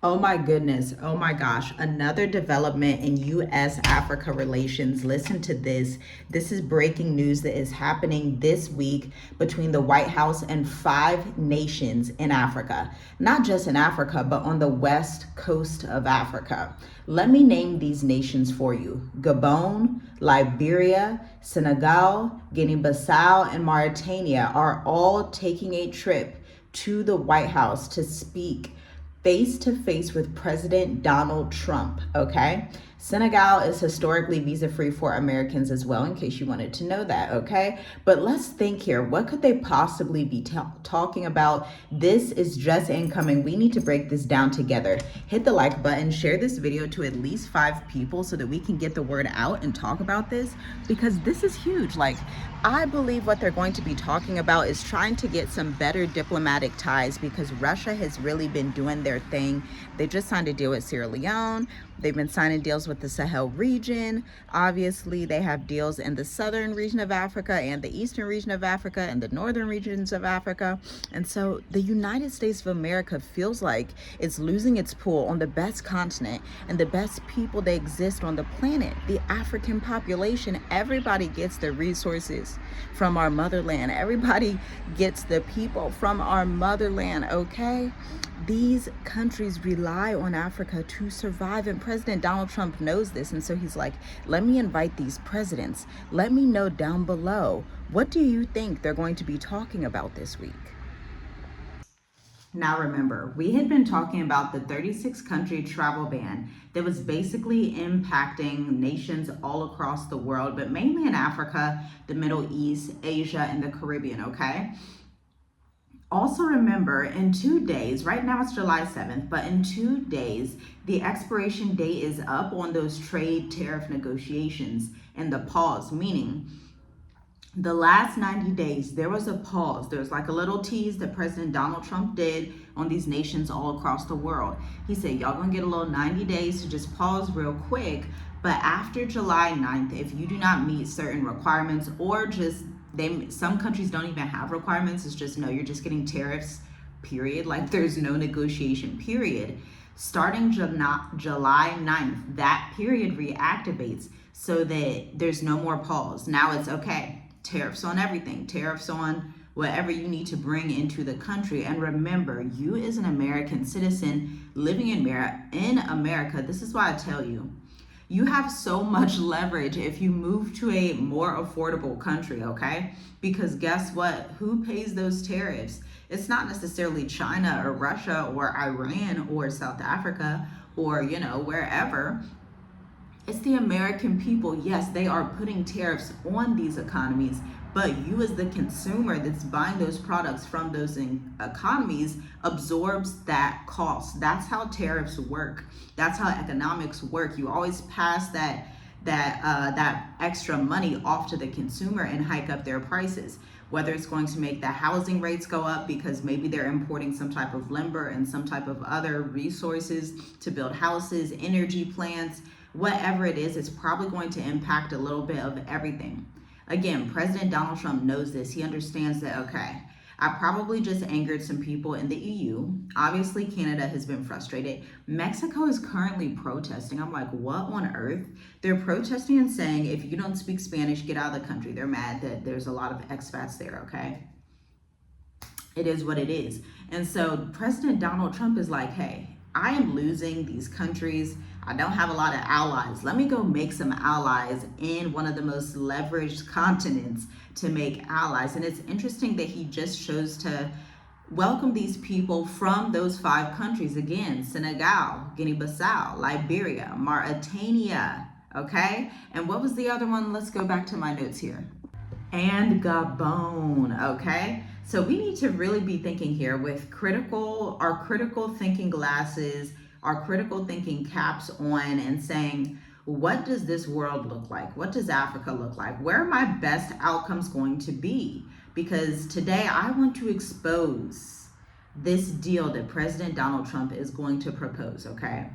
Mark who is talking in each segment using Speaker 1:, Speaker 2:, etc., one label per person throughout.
Speaker 1: Oh my goodness. Oh my gosh. Another development in US Africa relations. Listen to this. This is breaking news that is happening this week between the White House and 5 nations in Africa. Not just in Africa, but on the west coast of Africa. Let me name these nations for you: Gabon, Liberia, Senegal, Guinea-Bissau, and Mauritania are all taking a trip to the White House to speak face to face with President Donald Trump, okay? Senegal is historically visa free for Americans as well, in case you wanted to know that, okay? But let's think here. What could they possibly be talking about? This is just incoming. We need to break this down together. Hit the like button, share this video to at least 5 people so that we can get the word out and talk about this, because this is huge. Like, I believe what they're going to be talking about is trying to get some better diplomatic ties, because Russia has really been doing their thing. They just signed a deal with Sierra Leone. They've been signing deals with the Sahel region. Obviously, they have deals in the southern region of Africa and the eastern region of Africa and the northern regions of Africa. And so the United States of America feels like it's losing its pull on the best continent and the best people that exist on the planet, the African population. Everybody gets the resources from our motherland. Everybody gets the people from our motherland, okay? These countries rely on Africa to survive, and President Donald Trump knows this. And so he's like, let me invite these presidents. Let me know down below, what do you think they're going to be talking about this week? Now remember, we had been talking about the 36 country travel ban that was basically impacting nations all across the world, but mainly in Africa, the Middle East, Asia, and the Caribbean, okay? Also remember, in 2 days, right now it's July 7th, but in 2 days, the expiration date is up on those trade tariff negotiations and the pause, meaning the last 90 days, there was a pause. There's like a little tease that President Donald Trump did on these nations all across the world. He said, y'all gonna get a little 90 days to just pause real quick. But after July 9th, if you do not meet certain requirements, or just some countries don't even have requirements, it's just, no, you're just getting tariffs, period. Like, there's no negotiation, period. Starting July 9th, that period reactivates so that there's no more pause. Now it's okay. Tariffs on everything, tariffs on whatever you need to bring into the country. And remember, you as an American citizen living in America, this is why I tell you, you have so much leverage if you move to a more affordable country, okay? Because guess what? Who pays those tariffs? It's not necessarily China or Russia or Iran or South Africa or, wherever. It's the American people. Yes, they are putting tariffs on these economies, but you as the consumer that's buying those products from those economies absorbs that cost. That's how tariffs work. That's how economics work. You always pass that extra money off to the consumer and hike up their prices. Whether it's going to make the housing rates go up because maybe they're importing some type of lumber and some type of other resources to build houses, energy plants, whatever it is, it's probably going to impact a little bit of everything. Again, President Donald Trump knows this. He understands that, okay, I probably just angered some people in the EU. Obviously, Canada has been frustrated. Mexico is currently protesting. I'm like, what on earth? They're protesting and saying, if you don't speak Spanish, get out of the country. They're mad that there's a lot of expats there, okay? It is what it is. And so President Donald Trump is like, hey, I am losing these countries. I don't have a lot of allies. Let me go make some allies in one of the most leveraged continents to make allies. And it's interesting that he just chose to welcome these people from those 5 countries. Again, Senegal, Guinea-Bissau, Liberia, Mauritania, okay? And what was the other one? Let's go back to my notes here. And Gabon, okay? So we need to really be thinking here with our critical thinking glasses, our critical thinking caps on, and saying, what does this world look like? What does Africa look like? Where are my best outcomes going to be? Because today I want to expose this deal that President Donald Trump is going to propose, okay?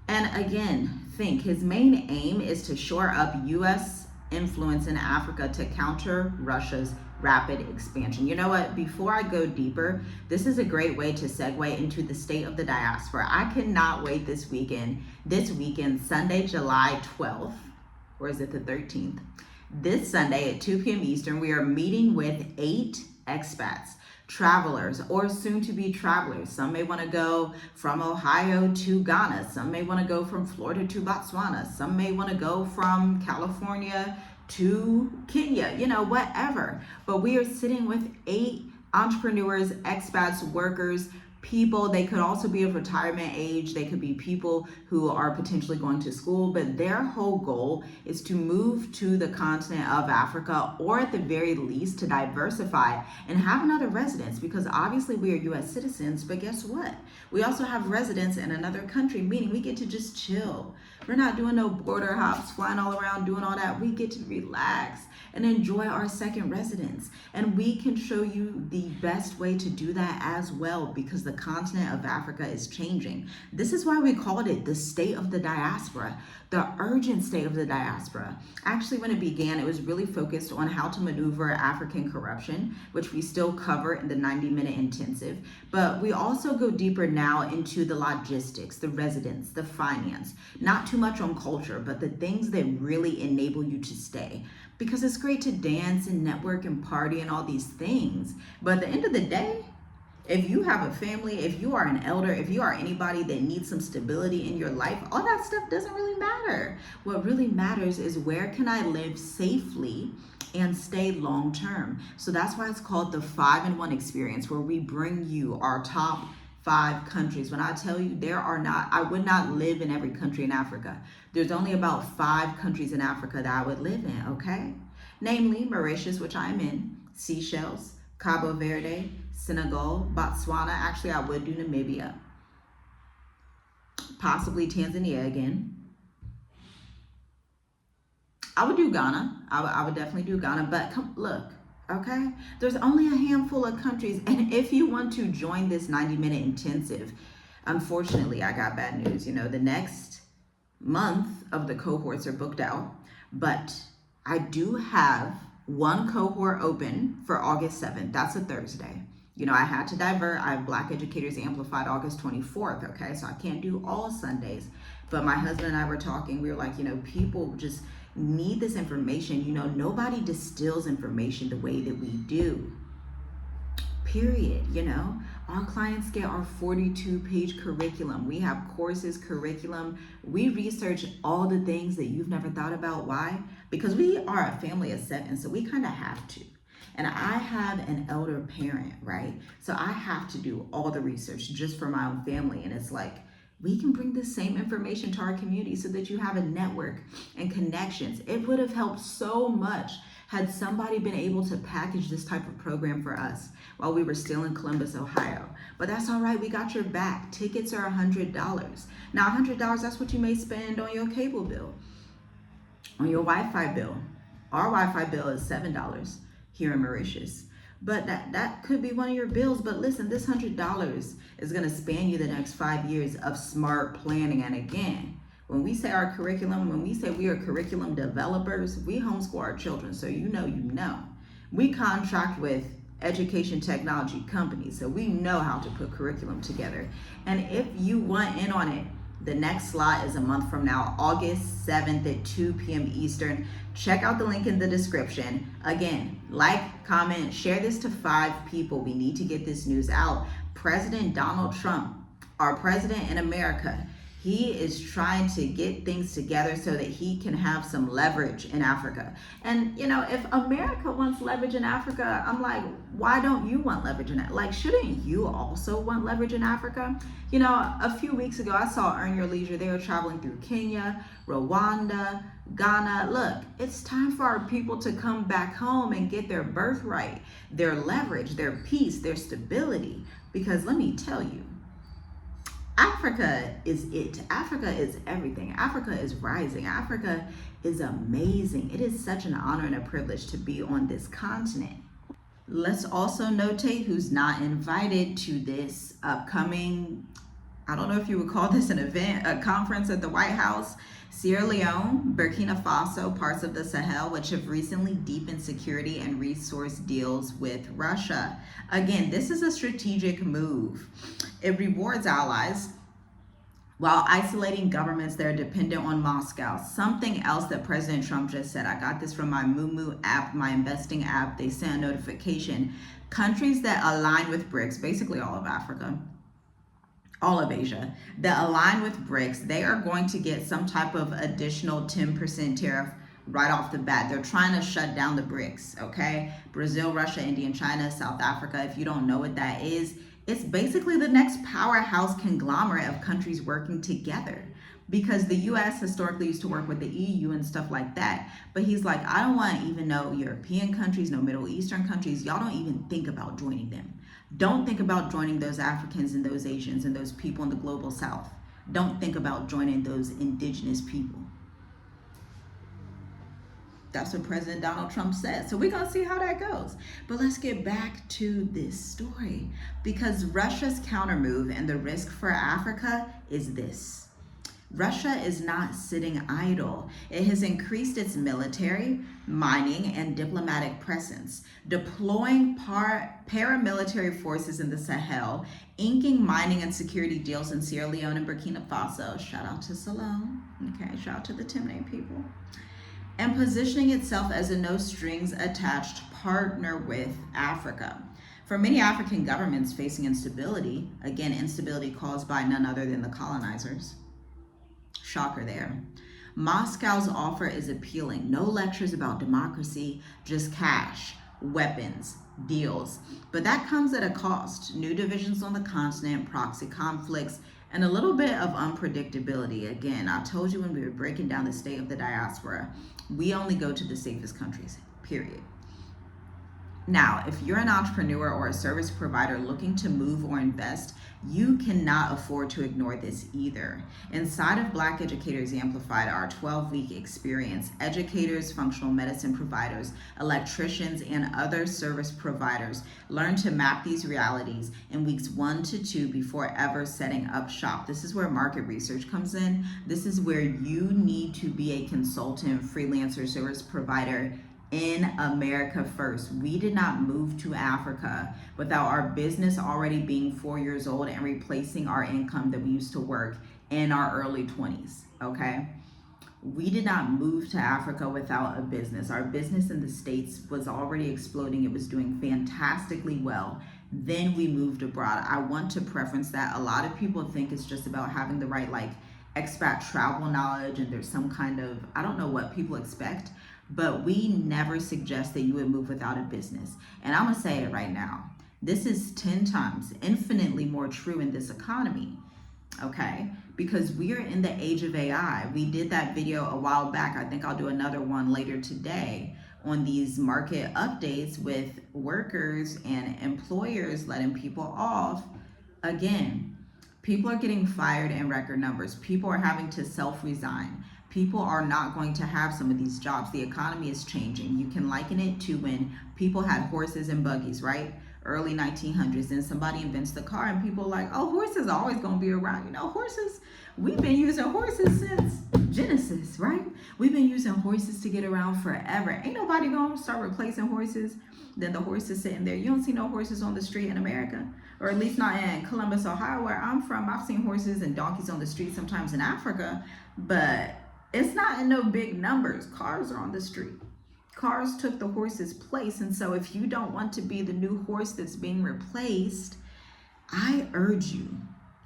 Speaker 1: And again, think his main aim is to shore up U.S. influence in Africa to counter Russia's rapid expansion. You know what? Before I go deeper, this is a great way to segue into the state of the diaspora. I cannot wait this weekend. This weekend, Sunday, July 12th, or is it the 13th? This Sunday at 2 p.m. Eastern, we are meeting with 8 expats, travelers, or soon to be travelers. Some may want to go from Ohio to Ghana. Some may want to go from Florida to Botswana. Some may want to go from California to Kenya, you know, whatever. But we are sitting with 8 entrepreneurs, expats, workers, people. They could also be of retirement age. They could be people who are potentially going to school, but their whole goal is to move to the continent of Africa, or at the very least to diversify and have another residence, because obviously we are US citizens, but guess what? We also have residence in another country, meaning we get to just chill. We're not doing no border hops, flying all around, doing all that. We get to relax and enjoy our second residence. And we can show you the best way to do that as well, because the continent of Africa is changing. This is why we called it the state of the diaspora, the urgent state of the diaspora. Actually, when it began, it was really focused on how to maneuver African corruption, which we still cover in the 90-minute intensive. But we also go deeper now into the logistics, the residence, the finance, not too much on culture, but the things that really enable you to stay. Because it's great to dance and network and party and all these things, but at the end of the day, if you have a family, if you are an elder, if you are anybody that needs some stability in your life, all that stuff doesn't really matter. What really matters is, where can I live safely and stay long term? So that's why it's called the 5-in-1 experience, where we bring you our top 5 countries. When I tell you, I would not live in every country in Africa. There's only about 5 countries in Africa that I would live in, okay? Namely, Mauritius, which I'm in, Seychelles, Cabo Verde, Senegal, Botswana. Actually, I would do Namibia. Possibly Tanzania again. I would do Ghana. I would definitely do Ghana, but look, okay? There's only a handful of countries, and if you want to join this 90-minute intensive, unfortunately, I got bad news. You know, the next month of the cohorts are booked out, but I do have one cohort open for August 7th. That's a Thursday. You know, I had to divert. I have Black Educators Amplified August 24th, okay? So I can't do all Sundays. But my husband and I were talking. We were like, you know, people just need this information. You know, nobody distills information the way that we do. Period. You know, our clients get our 42-page curriculum. We have courses, curriculum. We research all the things that you've never thought about. Why? Because we are a family of 7, so we kind of have to. And I have an elder parent, right? So I have to do all the research just for my own family. And it's like, we can bring the same information to our community so that you have a network and connections. It would have helped so much had somebody been able to package this type of program for us while we were still in Columbus, Ohio. But that's all right, we got your back. Tickets are $100. Now $100, that's what you may spend on your cable bill, on your Wi-Fi bill. Our Wi-Fi bill is $7 here in Mauritius. But that could be one of your bills. But listen, this $100 is gonna span you the next 5 years of smart planning. And again, when we say our curriculum, when we say we are curriculum developers, we homeschool our children. So you know. We contract with education technology companies, so we know how to put curriculum together. And if you want in on it, the next slot is a month from now, August 7th at 2 p.m. Eastern. Check out the link in the description. Again, like, comment, share this to 5 people. We need to get this news out. President Donald Trump, our president in America, he is trying to get things together so that he can have some leverage in Africa. And, you know, if America wants leverage in Africa, I'm like, why don't you want leverage in it? Like, shouldn't you also want leverage in Africa? You know, a few weeks ago, I saw Earn Your Leisure. They were traveling through Kenya, Rwanda, Ghana. Look, it's time for our people to come back home and get their birthright, their leverage, their peace, their stability. Because let me tell you, Africa is it. Africa is everything. Africa is rising. Africa is amazing. It is such an honor and a privilege to be on this continent. Let's also notate who's not invited to this upcoming, I don't know if you would call this an event, a conference at the White House. Sierra Leone, Burkina Faso, parts of the Sahel, which have recently deepened security and resource deals with Russia. Again, this is a strategic move. It rewards allies while isolating governments that are dependent on Moscow. Something else that President Trump just said, I got this from my Moomoo app, my investing app. They sent a notification. Countries that align with BRICS, basically all of Africa, all of Asia, that align with BRICS, they are going to get some type of additional 10% tariff right off the bat. They're trying to shut down the BRICS, okay? Brazil, Russia, India, and China, South Africa. If you don't know what that is, it's basically the next powerhouse conglomerate of countries working together, because the US historically used to work with the EU and stuff like that. But he's like, I don't want even no European countries, no Middle Eastern countries. Y'all don't even think about joining them. Don't think about joining those Africans and those Asians and those people in the global South. Don't think about joining those indigenous people. That's what President Donald Trump said. So we're going to see how that goes. But let's get back to this story, because Russia's countermove and the risk for Africa is this. Russia is not sitting idle. It has increased its military, mining, and diplomatic presence, deploying paramilitary forces in the Sahel, inking mining and security deals in Sierra Leone and Burkina Faso. Shout out to Salome. Okay, shout out to the Timney people. And positioning itself as a no-strings-attached partner with Africa. For many African governments facing instability, again, instability caused by none other than the colonizers, shocker there, Moscow's offer is appealing. No lectures about democracy, just cash, weapons, deals. But that comes at a cost. New divisions on the continent, proxy conflicts, and a little bit of unpredictability. Again, I told you when we were breaking down the state of the diaspora, we only go to the safest countries, period. Now, if you're an entrepreneur or a service provider looking to move or invest, you cannot afford to ignore this either. Inside of Black Educators Amplified, our 12-week experience, educators, functional medicine providers, electricians, and other service providers learn to map these realities in weeks 1 to 2 before ever setting up shop. This is where market research comes in. This is where you need to be a consultant, freelancer, service provider in America first. We did not move to Africa without our business already being 4 years old and replacing our income that we used to work in our early 20s, okay? We did not move to Africa without a business. Our business in the States was already exploding. It was doing fantastically well. Then we moved abroad. I want to preference that. A lot of people think it's just about having the right expat travel knowledge, and there's some kind of, I don't know what people expect, but we never suggest that you would move without a business. And I'm gonna say it right now. This is 10 times, infinitely more true in this economy, okay? Because we are in the age of AI. We did that video a while back. I think I'll do another one later today on these market updates with workers and employers letting people off. Again, people are getting fired in record numbers. People are having to self-resign. People are not going to have some of these jobs. The economy is changing. You can liken it to when people had horses and buggies, right? Early 1900s, and somebody invents the car and people are like, oh, horses are always gonna be around. You know, horses, we've been using horses since Genesis, right? We've been using horses to get around forever. Ain't nobody gonna start replacing horses. Then the horses sitting there. You don't see no horses on the street in America, or at least not in Columbus, Ohio, where I'm from. I've seen horses and donkeys on the street sometimes in Africa, but it's not in no big numbers. Cars are on the street. Cars took the horse's place. And so if you don't want to be the new horse that's being replaced, I urge you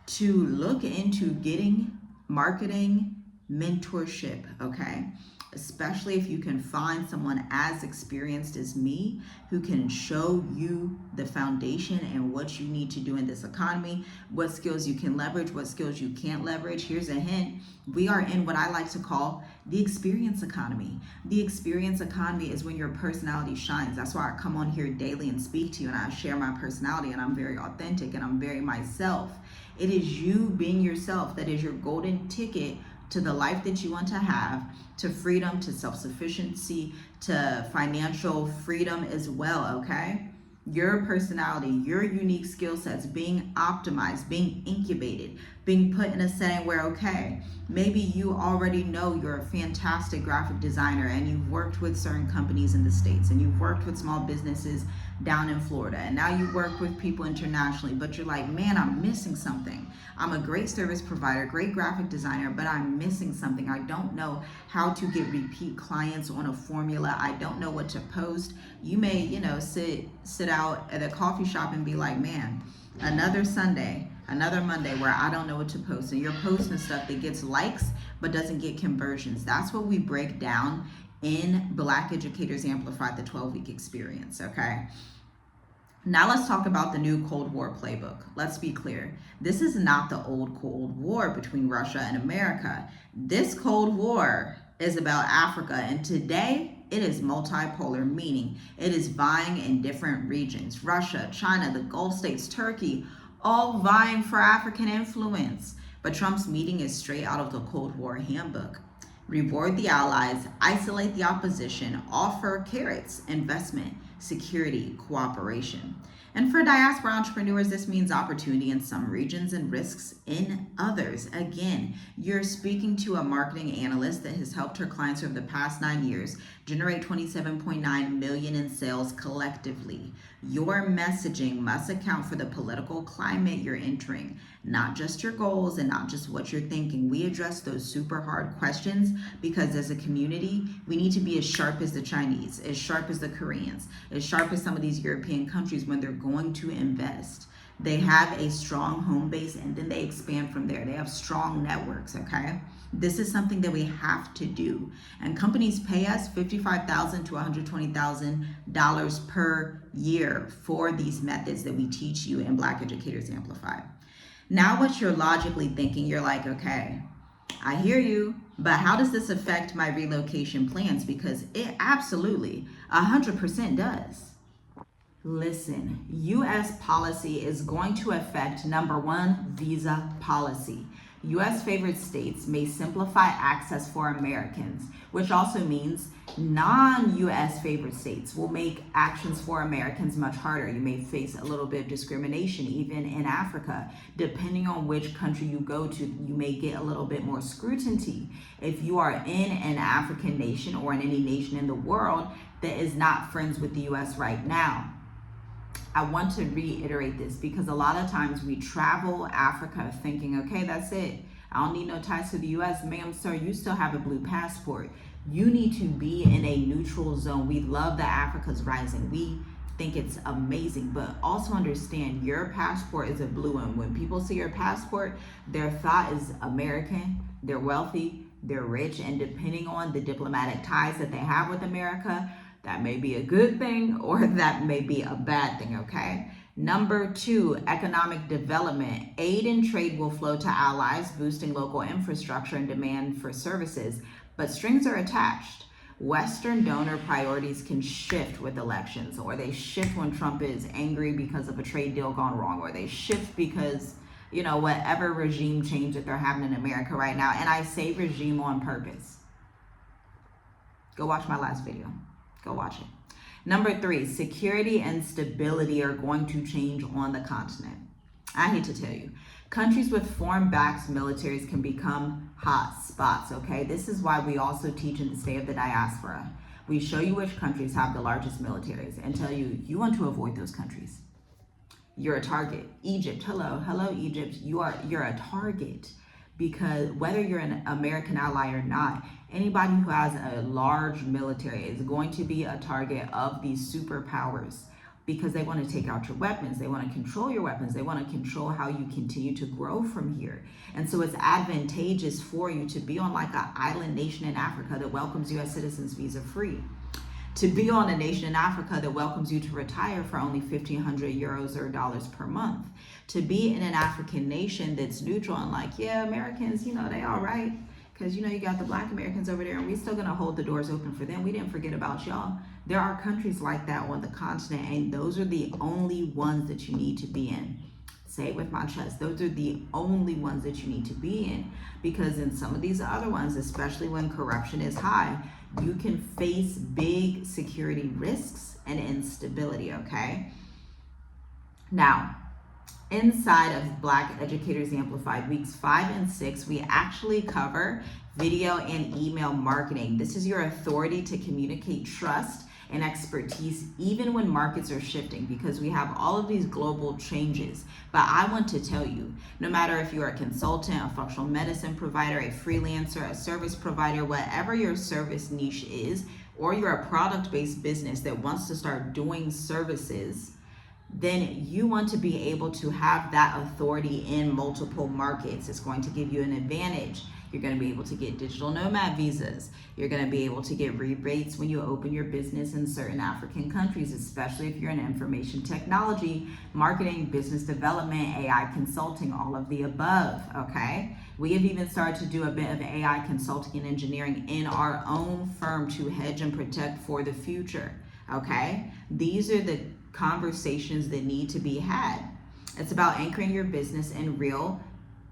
Speaker 1: to look into getting marketing mentorship, okay? Especially if you can find someone as experienced as me who can show you the foundation and what you need to do in this economy, what skills you can leverage, what skills you can't leverage. Here's a hint. We are in what I like to call the experience economy. The experience economy is when your personality shines. That's why I come on here daily and speak to you, and I share my personality, and I'm very authentic and I'm very myself. It is you being yourself that is your golden ticket to the life that you want to have, to freedom, to self-sufficiency, to financial freedom as well, okay? Your personality, your unique skill sets being optimized, being incubated, being put in a setting where, okay, maybe you already know you're a fantastic graphic designer and you've worked with certain companies in the States and you've worked with small businesses down in Florida and now you work with people internationally, but you're like, man, I'm missing something. I'm a great service provider, great graphic designer, but I'm missing something. I don't know how to get repeat clients on a formula. I don't know what to post. You may, sit out at a coffee shop and be like, man, another Sunday, another Monday where I don't know what to post. And you're posting stuff that gets likes but doesn't get conversions. That's what we break down in Black Educators Amplified, the 12-week experience, okay? Now let's talk about the new Cold War playbook. Let's be clear. This is not the old Cold War between Russia and America. This Cold War is about Africa, and today it is multipolar, meaning it is vying in different regions. Russia, China, the Gulf states, Turkey, all vying for African influence. But Trump's meeting is straight out of the Cold War handbook. Reward the allies, isolate the opposition, offer carrots, investment, security, cooperation. And for diaspora entrepreneurs, this means opportunity in some regions and risks in others. Again, you're speaking to a marketing analyst that has helped her clients over the past 9 years generate 27.9 million in sales collectively. Your messaging must account for the political climate you're entering, not just your goals and not just what you're thinking. We address those super hard questions because as a community, we need to be as sharp as the Chinese, as sharp as the Koreans, as sharp as some of these European countries when they're going to invest. They have a strong home base and then they expand from there. They have strong networks, okay? This is something that we have to do. And companies pay us $55,000 to $120,000 per year for these methods that we teach you in Black Educators Amplified. Now what you're logically thinking, you're like, okay, I hear you, but how does this affect my relocation plans? Because it absolutely 100% does. Listen, U.S. policy is going to affect, number one, visa policy. U.S. favored states may simplify access for Americans, which also means non-U.S. favored states will make actions for Americans much harder. You may face a little bit of discrimination, even in Africa. Depending on which country you go to, you may get a little bit more scrutiny. If you are in an African nation or in any nation in the world that is not friends with the U.S. right now, I want to reiterate this because a lot of times we travel Africa thinking, okay, that's it. I don't need no ties to the US. Ma'am, sir, you still have a blue passport. You need to be in a neutral zone. We love that Africa's rising. We think it's amazing, but also understand your passport is a blue one. When people see your passport, their thought is American, they're wealthy, they're rich, and depending on the diplomatic ties that they have with America, that may be a good thing or that may be a bad thing, okay? Number two, economic development. Aid and trade will flow to allies, boosting local infrastructure and demand for services, but strings are attached. Western donor priorities can shift with elections, or they shift when Trump is angry because of a trade deal gone wrong, or they shift because, whatever regime change that they're having in America right now. And I say regime on purpose. Go watch my last video. Go watch it. Number three, security and stability are going to change on the continent. I hate to tell you, countries with foreign-backed militaries can become hot spots, okay? This is why we also teach in the State of the Diaspora. We show you which countries have the largest militaries and tell you, you want to avoid those countries. You're a target. Egypt, hello Egypt, you're a target. Because whether you're an American ally or not, anybody who has a large military is going to be a target of these superpowers because they want to take out your weapons. They want to control your weapons. They want to control how you continue to grow from here. And so it's advantageous for you to be on like an island nation in Africa that welcomes U.S. citizens visa free. To be on a nation in Africa that welcomes you to retire for only 1,500 euros or dollars per month. To be in an African nation that's neutral and like, yeah, Americans, they all right. Because, you got the Black Americans over there and we still going to hold the doors open for them. We didn't forget about y'all. There are countries like that on the continent, and those are the only ones that you need to be in. Say it with my chest. Those are the only ones that you need to be in, because in some of these other ones, especially when corruption is high, you can face big security risks and instability, okay? Now, inside of Black Educators Amplified, weeks 5 and 6, we actually cover video and email marketing. This is your authority to communicate trust and expertise even when markets are shifting, because we have all of these global changes. But I want to tell you, no matter if you're a consultant, a functional medicine provider, a freelancer, a service provider, whatever your service niche is, or you're a product-based business that wants to start doing services, then you want to be able to have that authority in multiple markets. It's going to give you an advantage. You're going to be able to get digital nomad visas. You're going to be able to get rebates when you open your business in certain African countries, especially if you're in information technology, marketing, business development, AI consulting, all of the above, okay? We have even started to do a bit of AI consulting and engineering in our own firm to hedge and protect for the future, okay? These are the conversations that need to be had. It's about anchoring your business in real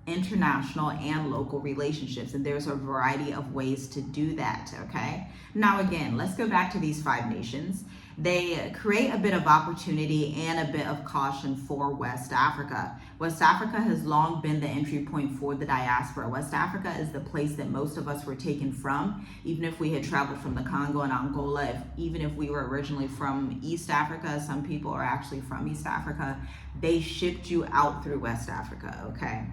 Speaker 1: international and local relationships, and there's a variety of ways to do that, okay? Now again, let's go back to these 5 nations. They create a bit of opportunity and a bit of caution for West Africa. West Africa has long been the entry point for the diaspora. West Africa is the place that most of us were taken from, even if we had traveled from the Congo and Angola, even if we were originally from East Africa. Some people are actually from East Africa. They shipped you out through West Africa, okay?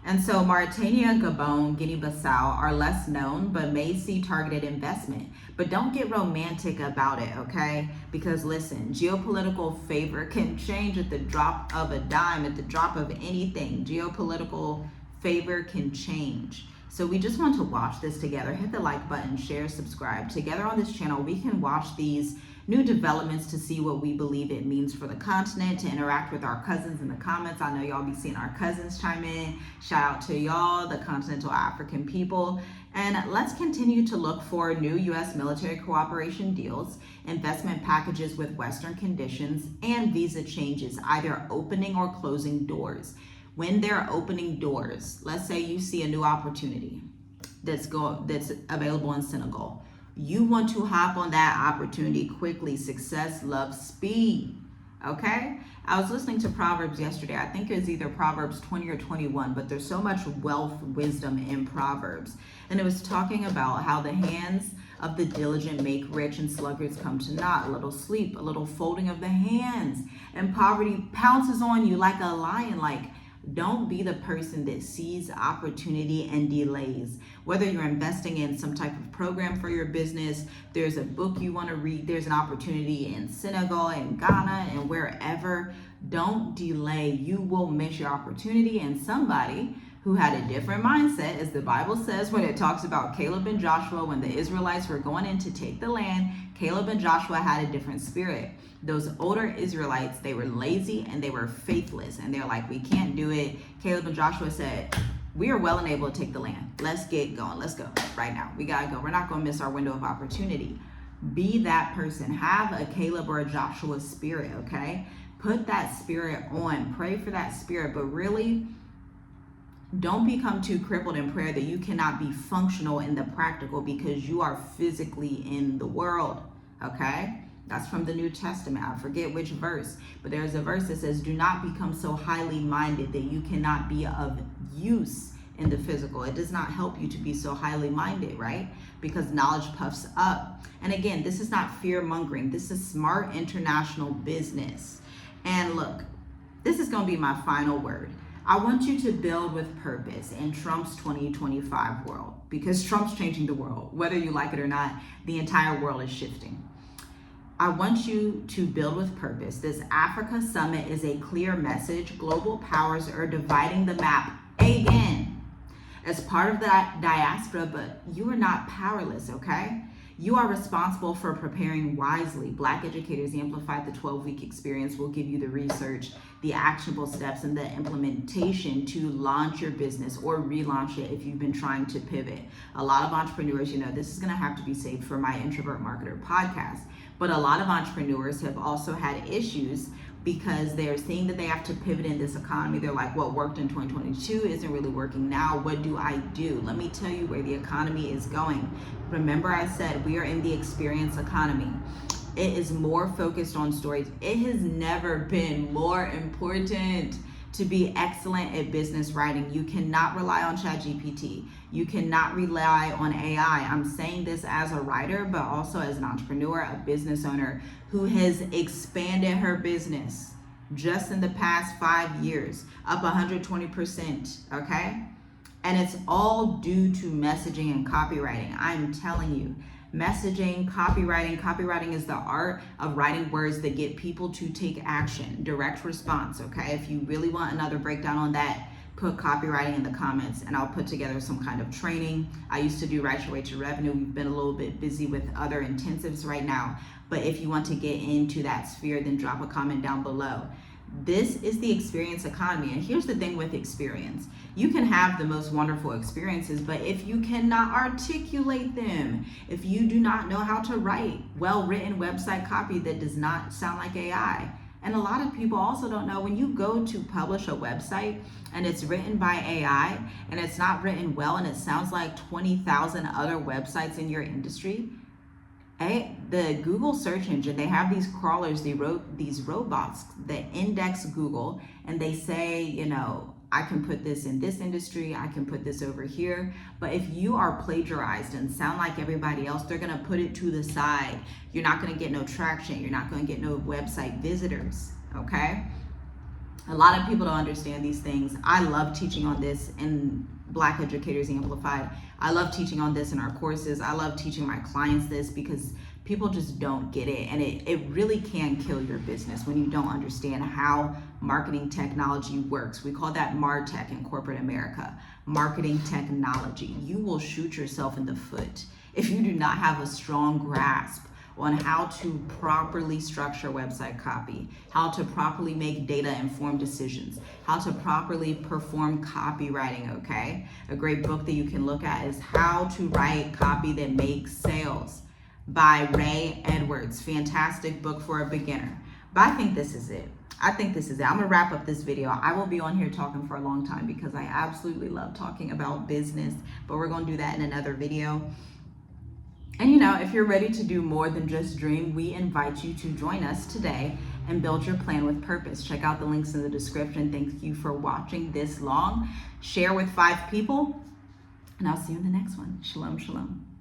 Speaker 1: And so Mauritania, Gabon, Guinea-Bissau are less known, but may see targeted investment. But don't get romantic about it, okay? Because listen, geopolitical favor can change at the drop of a dime, at the drop of anything. Geopolitical favor can change. So we just want to watch this together. Hit the like button, share, subscribe. Together on this channel, we can watch these new developments to see what we believe it means for the continent, to interact with our cousins in the comments. I know y'all be seeing our cousins chime in. Shout out to y'all, the continental African people. And let's continue to look for new U.S. military cooperation deals, investment packages with Western conditions, and visa changes, either opening or closing doors. When they're opening doors, let's say you see a new opportunity that's available in Senegal. You want to hop on that opportunity quickly. Success loves speed, okay? I was listening to Proverbs yesterday. I think it was either Proverbs 20 or 21, but there's so much wealth, wisdom in Proverbs. And it was talking about how the hands of the diligent make rich and sluggards come to naught. A little sleep, a little folding of the hands, and poverty pounces on you like a lion. Like, don't be the person that sees opportunity and delays. Whether you're investing in some type of program for your business, there's a book you want to read, there's an opportunity in Senegal and Ghana and wherever, don't delay. You will miss your opportunity. And somebody who had a different mindset, as the Bible says when it talks about Caleb and Joshua, when the Israelites were going in to take the land, Caleb and Joshua had a different spirit. Those older Israelites, they were lazy and they were faithless, and they're like, we can't do it. Caleb and Joshua said, we are well and able to take the land. Let's get going. Let's go right now. We gotta go. We're not gonna miss our window of opportunity. Be that person. Have a Caleb or a Joshua spirit, okay? Put that spirit on. Pray for that spirit, but really don't become too crippled in prayer that you cannot be functional in the practical, because you are physically in the world, okay? That's from the New Testament. I forget which verse, but there's a verse that says, do not become so highly minded that you cannot be of use in the physical. It does not help you to be so highly minded, right? Because knowledge puffs up. And again, this is not fear mongering. This is smart international business. And look, this is going to be my final word. I want you to build with purpose in Trump's 2025 world, because Trump's changing the world. Whether you like it or not, the entire world is shifting. I want you to build with purpose. This Africa Summit is a clear message. Global powers are dividing the map again as part of that diaspora, but you are not powerless, okay? You are responsible for preparing wisely. Black Educators Amplified, the 12-week experience, will give you the research, the actionable steps, and the implementation to launch your business or relaunch it if you've been trying to pivot. A lot of entrepreneurs, this is gonna have to be saved for my Introvert Marketer podcast, but a lot of entrepreneurs have also had issues because they're seeing that they have to pivot in this economy. They're like, what worked in 2022 isn't really working now. What do I do? Let me tell you where the economy is going. Remember I said we are in the experience economy. It is more focused on stories. It has never been more important to be excellent at business writing. You cannot rely on ChatGPT. You cannot rely on AI. I'm saying this as a writer, but also as an entrepreneur, a business owner who has expanded her business just in the past 5 years, up 120%, okay? And it's all due to messaging and copywriting. I'm telling you, messaging, copywriting is the art of writing words that get people to take action, direct response, okay? If you really want another breakdown on that, put copywriting in the comments and I'll put together some kind of training. I used to do Write Your Way to Revenue. We've been a little bit busy with other intensives right now, but if you want to get into that sphere, then drop a comment down below. This is the experience economy. And here's the thing with experience. You can have the most wonderful experiences, but if you cannot articulate them, if you do not know how to write well-written website copy that does not sound like AI, and a lot of people also don't know, when you go to publish a website and it's written by AI and it's not written well and it sounds like 20,000 other websites in your industry, the Google search engine, they have these crawlers, they wrote these robots that index Google and they say, you know, I can put this in this industry, I can put this over here. But if you are plagiarized and sound like everybody else, they're gonna put it to the side. You're not gonna get no traction, you're not gonna get no website visitors, okay? A lot of people don't understand these things. I love teaching on this in Black Educators Amplified. I love teaching on this in our courses. I love teaching my clients this because people just don't get it. And it really can kill your business when you don't understand how marketing technology works. We call that MarTech in corporate America, marketing technology. You will shoot yourself in the foot if you do not have a strong grasp on how to properly structure website copy, how to properly make data-informed decisions, how to properly perform copywriting, okay? A great book that you can look at is How to Write Copy That Makes Sales by Ray Edwards. Fantastic book for a beginner. But I think this is it. I'm gonna wrap up this video. I will be on here talking for a long time because I absolutely love talking about business, but we're gonna do that in another video. And you know, if you're ready to do more than just dream, we invite you to join us today and build your plan with purpose. Check out the links in the description. Thank you for watching this long. Share with 5 people, and I'll see you in the next one. Shalom, shalom.